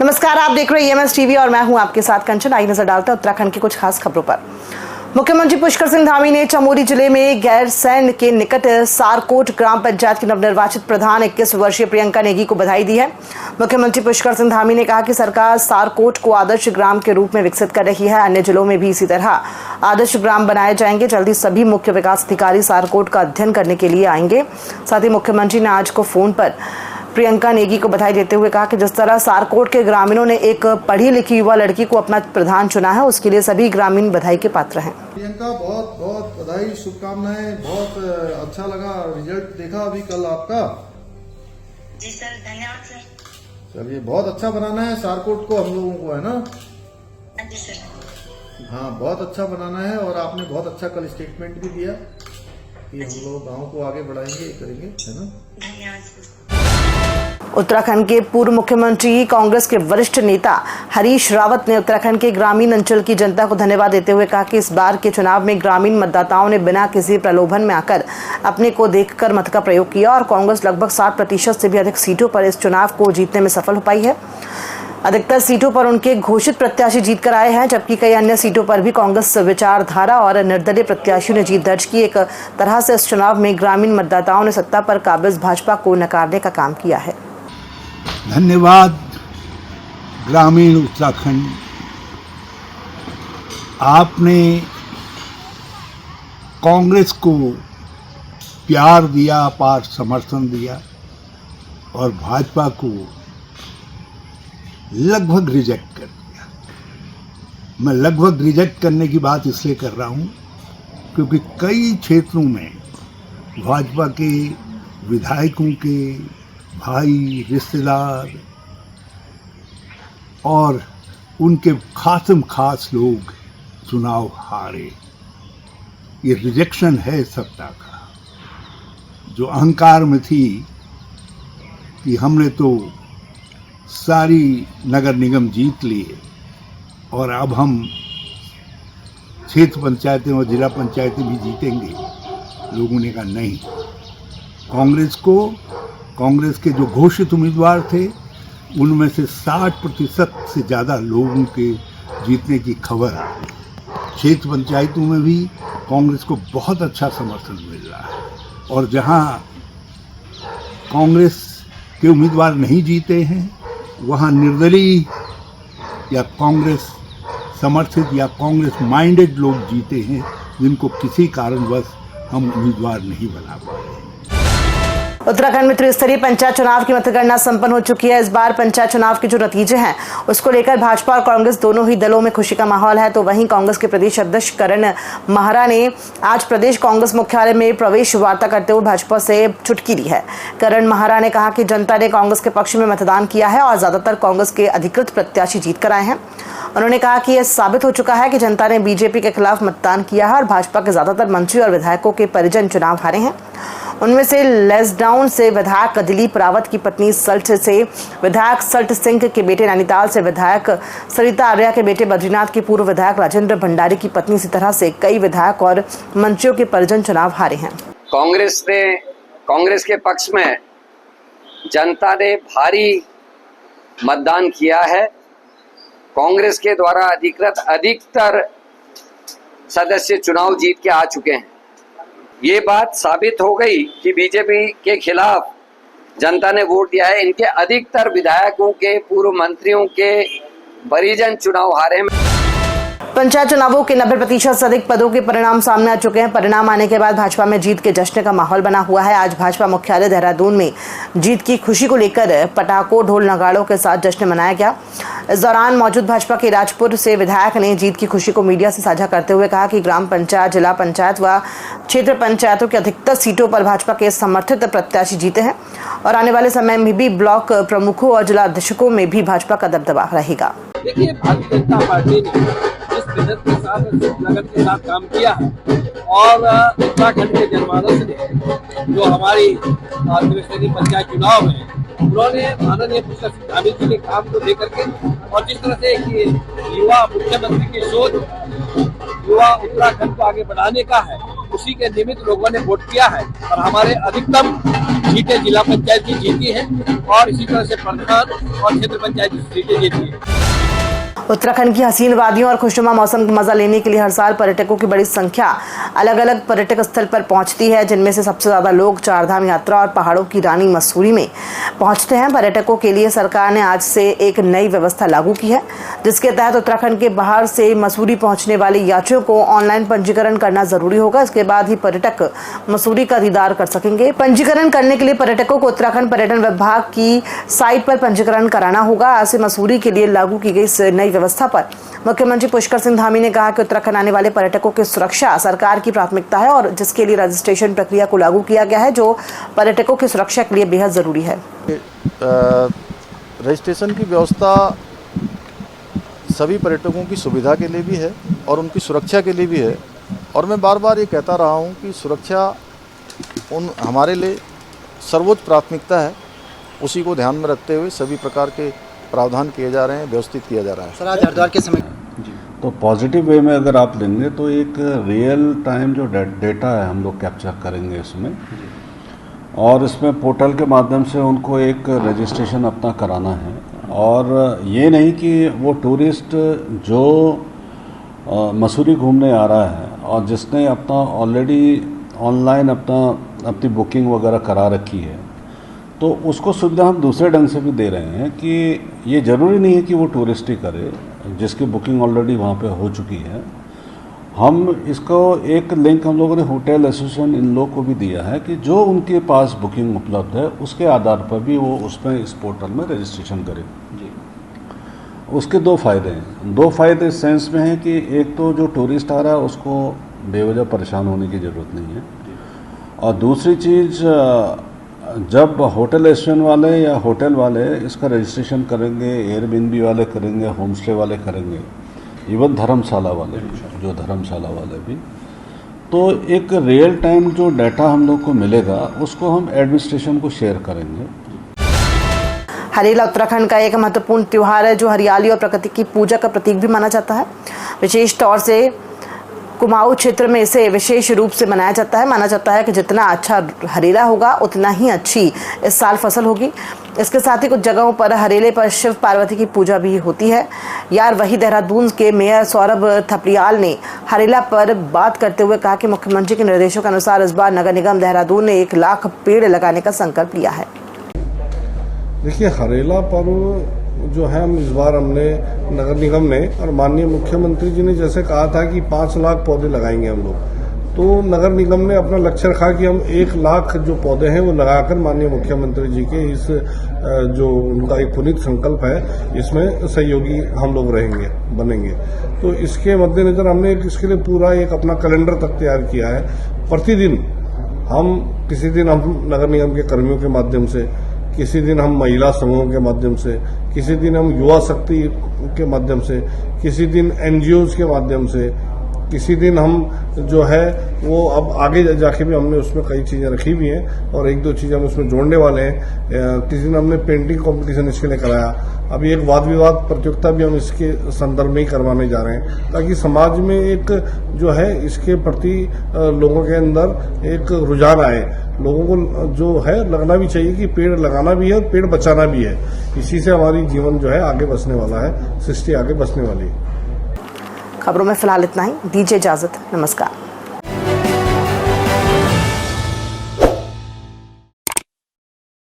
नमस्कार, आप देख रहे हैं EMS टीवी और मैं हूं आपके साथ कंचन। आई नजर डालते हैं उत्तराखंड की कुछ खास खबरों पर। मुख्यमंत्री पुष्कर सिंह धामी ने चमोली जिले में गैरसैंण के निकट सारकोट ग्राम पंचायत की नवनिर्वाचित प्रधान 21 वर्षीय प्रियंका नेगी को बधाई दी है। मुख्यमंत्री पुष्कर सिंह धामी ने कहा कि सरकार सारकोट को आदर्श ग्राम के रूप में विकसित कर रही है। अन्य जिलों में भी इसी तरह आदर्श ग्राम बनाए जाएंगे। जल्दी सभी मुख्य विकास अधिकारी सारकोट का अध्ययन करने के लिए आएंगे। साथ ही मुख्यमंत्री ने आज को फोन पर प्रियंका नेगी को बधाई देते हुए कहा कि जिस तरह सारकोट के ग्रामीणों ने एक पढ़ी लिखी युवा लड़की को अपना प्रधान चुना है, उसके लिए सभी ग्रामीण बधाई के पात्र हैं। प्रियंका, बहुत बहुत बधाई, शुभकामनाएं। बहुत अच्छा लगा रिजल्ट देखा अभी कल आपका। जी सर, धन्यवाद सर। चलिए, बहुत अच्छा बनाना है सारकोट को हम लोगों को, है ना? जी सर। हाँ, बहुत अच्छा बनाना है। और आपने बहुत अच्छा कल स्टेटमेंट भी दिया कि हम लोग गाँव को आगे बढ़ाएंगे, करेंगे, है ना? धन्यवाद सर। उत्तराखंड के पूर्व मुख्यमंत्री कांग्रेस के वरिष्ठ नेता हरीश रावत ने उत्तराखंड के ग्रामीण अंचल की जनता को धन्यवाद देते हुए कहा कि इस बार के चुनाव में ग्रामीण मतदाताओं ने बिना किसी प्रलोभन में आकर अपने को देखकर मत का प्रयोग किया और कांग्रेस लगभग 60% से भी अधिक सीटों पर इस चुनाव को जीतने में सफल हो पाई है। अधिकतर सीटों पर उनके घोषित प्रत्याशी जीत कर आए हैं, जबकि कई अन्य सीटों पर भी कांग्रेस विचारधारा और निर्दलीय प्रत्याशियों ने जीत दर्ज की। एक तरह से इस चुनाव में ग्रामीण मतदाताओं ने सत्ता पर काबिज भाजपा को नकारने का काम किया है। धन्यवाद ग्रामीण उत्तराखंड, आपने कांग्रेस को प्यार दिया, अपार समर्थन दिया और भाजपा को लगभग रिजेक्ट कर दिया। मैं लगभग रिजेक्ट करने की बात इसलिए कर रहा हूं क्योंकि कई क्षेत्रों में भाजपा के विधायकों के भाई, रिश्तेदार और उनके खासम खास लोग चुनाव हारे। ये रिजेक्शन है सत्ता का, जो अहंकार में थी कि हमने तो सारी नगर निगम जीत लिए और अब हम क्षेत्र पंचायतें और जिला पंचायतें भी जीतेंगे। लोगों ने कहा नहीं, कांग्रेस के जो घोषित उम्मीदवार थे उनमें से 60% से ज़्यादा लोगों के जीतने की खबर आ रही। क्षेत्र पंचायतों में भी कांग्रेस को बहुत अच्छा समर्थन मिल रहा है और जहां कांग्रेस के उम्मीदवार नहीं जीते हैं वहां निर्दलीय या कांग्रेस समर्थित या कांग्रेस माइंडेड लोग जीते हैं, जिनको किसी कारणवश हम उम्मीदवार नहीं बना पाए। उत्तराखंड में त्रिस्तरीय पंचायत चुनाव की मतगणना संपन्न हो चुकी है। इस बार पंचायत चुनाव के जो नतीजे हैं उसको लेकर भाजपा और कांग्रेस दोनों ही दलों में खुशी का माहौल है। तो वहीं कांग्रेस के प्रदेश अध्यक्ष करण महारा ने आज प्रदेश कांग्रेस मुख्यालय में प्रवेश वार्ता करते हुए भाजपा से चुटकी ली है। करण महारा ने कहा कि जनता ने कांग्रेस के पक्ष में मतदान किया है और ज्यादातर कांग्रेस के अधिकृत प्रत्याशी जीत कर आए हैं। उन्होंने कहा कि यह साबित हो चुका है कि जनता ने बीजेपी के खिलाफ मतदान किया है और भाजपा के ज्यादातर मंत्री और विधायकों के परिजन चुनाव हारे हैं। उनमें से लेसडाउन से विधायक दिलीप रावत की पत्नी सल्ट से विधायक सल्ट सिंह के बेटे, नैनीताल से विधायक सरिता आर्या के बेटे, बद्रीनाथ के पूर्व विधायक राजेंद्र भंडारी की पत्नी, इसी तरह से कई विधायक और मंत्रियों के परिजन चुनाव हारे हैं। कांग्रेस के पक्ष में जनता ने भारी मतदान किया है। कांग्रेस के द्वारा अधिकतर सदस्य चुनाव जीत के आ चुके हैं। ये बात साबित हो गई कि बीजेपी के खिलाफ जनता ने वोट दिया है। इनके अधिकतर विधायकों के, पूर्व मंत्रियों के परिजन चुनाव हारे हैं। पंचायत चुनावों के 90% से अधिक पदों के परिणाम सामने आ चुके हैं। परिणाम आने के बाद भाजपा में जीत के जश्न का माहौल बना हुआ है। आज भाजपा मुख्यालय देहरादून में जीत की खुशी को लेकर पटाखों, ढोल नगाड़ों के साथ जश्न मनाया गया। इस दौरान मौजूद भाजपा के राजपुर से विधायक ने जीत की खुशी को मीडिया से साझा करते हुए कहा कि ग्राम पंचायत, जिला पंचायत व क्षेत्र पंचायतों की अधिकतर सीटों पर भाजपा के समर्थित प्रत्याशी जीते हैं और आने वाले समय में भी ब्लॉक प्रमुखों और जिला अध्यक्षों में भी भाजपा का दबदबा रहेगा। देखिए, भारतीय जनता पार्टी ने जिस मेहनत के साथ, लगन के साथ काम किया है और उत्तराखंड के जनमानस ने जो हमारी त्रिस्तरीय पंचायत चुनाव है, उन्होंने माननीय पुष्कर सिंह धामी जी के काम को लेकर के और जिस तरह से युवा मुख्यमंत्री की सोच युवा उत्तराखंड को आगे बढ़ाने का है, उसी के निमित्त लोगों ने वोट किया है और हमारे अधिकतम सीटें जिला पंचायत की जीती हैं और इसी तरह से प्रधान और क्षेत्र पंचायत की सीटें जीती हैं। उत्तराखंड की हसीन वादियों और खुशनुमा मौसम का मजा लेने के लिए हर साल पर्यटकों की बड़ी संख्या अलग अलग पर्यटक स्थल पर पहुंचती है, जिनमें से सबसे ज्यादा लोग चारधाम यात्रा और पहाड़ों की रानी मसूरी में पहुंचते हैं। पर्यटकों के लिए सरकार ने आज से एक नई व्यवस्था लागू की है, जिसके तहत उत्तराखंड के बाहर से मसूरी पहुंचने वाले यात्रियों को ऑनलाइन पंजीकरण करना जरूरी होगा। इसके बाद ही पर्यटक मसूरी का दीदार कर सकेंगे। पंजीकरण करने के लिए पर्यटकों को उत्तराखंड पर्यटन विभाग की साइट पर पंजीकरण कराना होगा। आज से मसूरी के लिए लागू की गई इस नई व्यवस्था पर मुख्यमंत्री पुष्कर सिंह धामी ने कहा कि उत्तराखंड आने वाले पर्यटकों की सुरक्षा सरकार की प्राथमिकता है और जिसके लिए रजिस्ट्रेशन प्रक्रिया को लागू किया गया है, जो पर्यटकों की सुरक्षा के लिए बेहद जरूरी है। रजिस्ट्रेशन की व्यवस्था सभी पर्यटकों की सुविधा के लिए भी है और उनकी सुरक्षा के लिए भी है, और मैं बार बार ये कहता रहा हूँ कि सुरक्षा हमारे लिए सर्वोच्च प्राथमिकता है। उसी को ध्यान में रखते हुए सभी प्रकार के प्रावधान किए जा रहे हैं, व्यवस्थित किया जा रहा है। सर, आज हरिद्वार के समय तो पॉजिटिव वे में अगर आप लेंगे तो एक रियल टाइम जो डेटा है हम लोग कैप्चर करेंगे इसमें, और इसमें पोर्टल के माध्यम से उनको एक रजिस्ट्रेशन अपना कराना है। और ये नहीं कि वो टूरिस्ट जो मसूरी घूमने आ रहा है और जिसने अपना ऑलरेडी ऑनलाइन अपनी बुकिंग वगैरह करा रखी है, तो उसको सुविधा हम दूसरे ढंग से भी दे रहे हैं कि ये ज़रूरी नहीं है कि वो टूरिस्ट ही करे, जिसकी बुकिंग ऑलरेडी वहाँ पे हो चुकी है। हम इसको एक लिंक हम लोगों ने होटल एसोसिएशन इन लोग को भी दिया है कि जो उनके पास बुकिंग उपलब्ध है उसके आधार पर भी वो उसमें इस पोर्टल में रजिस्ट्रेशन करें। उसके दो फ़ायदे हैं। दो फायदे इस सेंस में हैं कि एक तो जो टूरिस्ट आ रहा है उसको बेवजह परेशान होने की ज़रूरत नहीं है, और दूसरी चीज़ जब होटल एसोसिएशन वाले या होटल वाले इसका रजिस्ट्रेशन करेंगे, एयरबीएनबी वाले करेंगे, होम स्टे वाले करेंगे, इवन धर्मशाला वाले भी, तो एक रियल टाइम जो डाटा हम लोग को मिलेगा उसको हम एडमिनिस्ट्रेशन को शेयर करेंगे। हरेला उत्तराखंड का एक महत्वपूर्ण त्योहार है जो हरियाली और प्रकृति की पूजा का प्रतीक भी माना जाता है। विशेष तौर से कुमाऊं क्षेत्र में इसे विशेष रूप से मनाया जाता है। माना जाता है कि जितना अच्छा हरेला होगा उतना ही अच्छी इस साल फसल होगी। इसके साथ ही कुछ जगहों पर हरेले पर शिव पार्वती की पूजा भी होती है। यार वही देहरादून के मेयर सौरभ थपलियाल ने हरेला पर बात करते हुए कहा कि मुख्यमंत्री के निर्देशों के अनुसार इस बार नगर निगम देहरादून ने 1 लाख पेड़ लगाने का संकल्प लिया है। देखिए, हरेला पर्व जो है इस बार हमने नगर निगम ने और माननीय मुख्यमंत्री जी ने जैसे कहा था कि 5 लाख पौधे लगाएंगे हम लोग, तो नगर निगम ने अपना लक्ष्य रखा कि हम 1 लाख जो पौधे हैं वो लगाकर माननीय मुख्यमंत्री जी के इस जो उनका एक पुनीत संकल्प है इसमें सहयोगी हम लोग बनेंगे। तो इसके मद्देनजर हमने इसके लिए पूरा एक अपना कैलेंडर तक तैयार किया है। प्रतिदिन किसी दिन हम नगर निगम के कर्मियों के माध्यम से, किसी दिन हम महिला समूहों के माध्यम से, किसी दिन हम युवा शक्ति के माध्यम से, किसी दिन एनजीओज के माध्यम से, किसी दिन हम जो है वो अब आगे जाके भी हमने उसमें कई चीजें रखी भी हैं और 1-2 चीजें हम उसमें जोड़ने वाले हैं। किसी दिन हमने पेंटिंग कंपटीशन इसके लिए कराया। अभी एक वाद विवाद प्रतियोगिता भी हम इसके संदर्भ में ही करवाने जा रहे हैं, ताकि समाज में एक जो है इसके प्रति लोगों के अंदर एक रुझान आए। लोगों को जो है लगना भी चाहिए कि पेड़ लगाना भी है और पेड़ बचाना भी है। इसी से हमारी जीवन जो है आगे बसने वाला है, सृष्टि आगे बसने वाली है। खबरों में फिलहाल इतना ही। दीजिए इजाजत। नमस्कार।